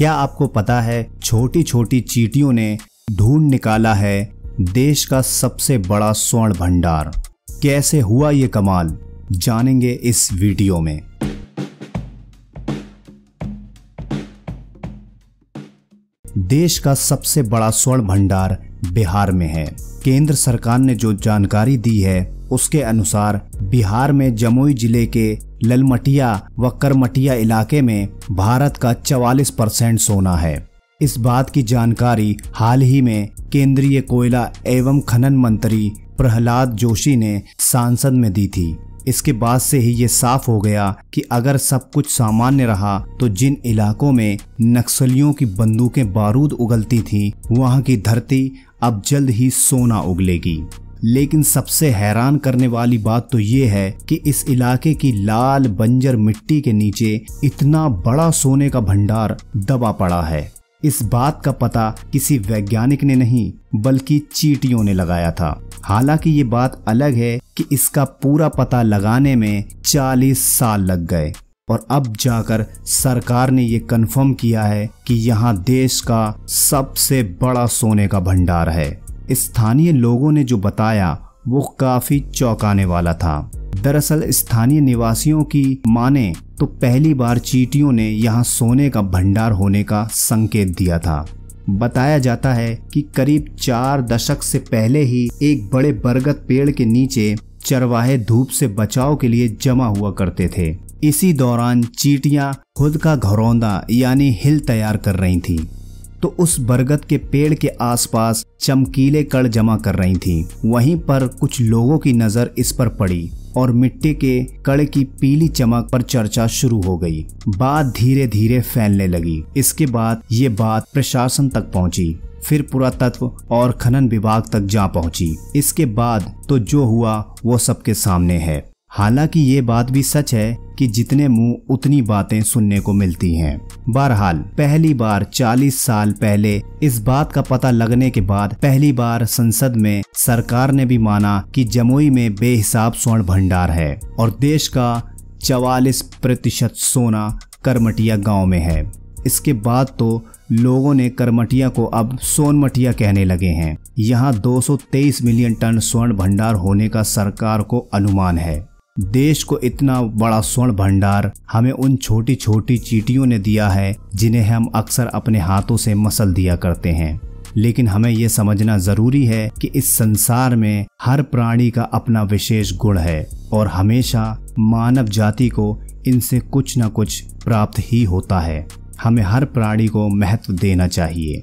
क्या आपको पता है छोटी छोटी चींटियों ने ढूंढ निकाला है देश का सबसे बड़ा स्वर्ण भंडार। कैसे हुआ ये कमाल, जानेंगे इस वीडियो में। देश का सबसे बड़ा स्वर्ण भंडार बिहार में है। केंद्र सरकार ने जो जानकारी दी है उसके अनुसार बिहार में जमुई जिले के ललमटिया व करमटिया इलाके में भारत का 44% सोना है। इस बात की जानकारी हाल ही में केंद्रीय कोयला एवं खनन मंत्री प्रहलाद जोशी ने संसद में दी थी। इसके बाद से ही ये साफ हो गया कि अगर सब कुछ सामान्य रहा तो जिन इलाकों में नक्सलियों की बंदूकें बारूद उगलती थीं, वहां की धरती अब जल्द ही सोना उगलेगी। लेकिन सबसे हैरान करने वाली बात तो ये है कि इस इलाके की लाल बंजर मिट्टी के नीचे इतना बड़ा सोने का भंडार दबा पड़ा है। इस बात का पता किसी वैज्ञानिक ने नहीं बल्कि चींटियों ने लगाया था। हालांकि ये बात अलग है कि इसका पूरा पता लगाने में 40 साल लग गए और अब जाकर सरकार ने ये कन्फर्म किया है कि यहाँ देश का सबसे बड़ा सोने का भंडार है। स्थानीय लोगों ने जो बताया वो काफी चौंकाने वाला था। दरअसल स्थानीय निवासियों की माने तो पहली बार चींटियों ने यहाँ सोने का भंडार होने का संकेत दिया था। बताया जाता है कि करीब 4 दशक से पहले ही एक बड़े बरगद पेड़ के नीचे चरवाहे धूप से बचाव के लिए जमा हुआ करते थे। इसी दौरान चींटियां खुद का घरौंदा यानी हिल तैयार कर रही थीं। तो उस बरगद के पेड़ के आसपास चमकीले कण जमा कर रही थीं। वहीं पर कुछ लोगों की नजर इस पर पड़ी और मिट्टी के कण की पीली चमक पर चर्चा शुरू हो गई। बात धीरे धीरे फैलने लगी। इसके बाद ये बात प्रशासन तक पहुंची, फिर पुरातत्व और खनन विभाग तक जा पहुंची। इसके बाद तो जो हुआ वो सबके सामने है। हालांकि ये बात भी सच है कि जितने मुंह उतनी बातें सुनने को मिलती हैं। बहरहाल पहली बार 40 साल पहले इस बात का पता लगने के बाद पहली बार संसद में सरकार ने भी माना कि जमुई में बेहिसाब स्वर्ण भंडार है और देश का 44% सोना करमटिया गांव में है। इसके बाद तो लोगों ने करमटिया को अब सोनमटिया कहने लगे हैं। यहाँ 223 मिलियन टन स्वर्ण भंडार होने का सरकार को अनुमान है। देश को इतना बड़ा स्वर्ण भंडार हमें उन छोटी छोटी चींटियों ने दिया है जिन्हें हम अक्सर अपने हाथों से मसल दिया करते हैं। लेकिन हमें यह समझना जरूरी है कि इस संसार में हर प्राणी का अपना विशेष गुण है और हमेशा मानव जाति को इनसे कुछ न कुछ प्राप्त ही होता है। हमें हर प्राणी को महत्व देना चाहिए।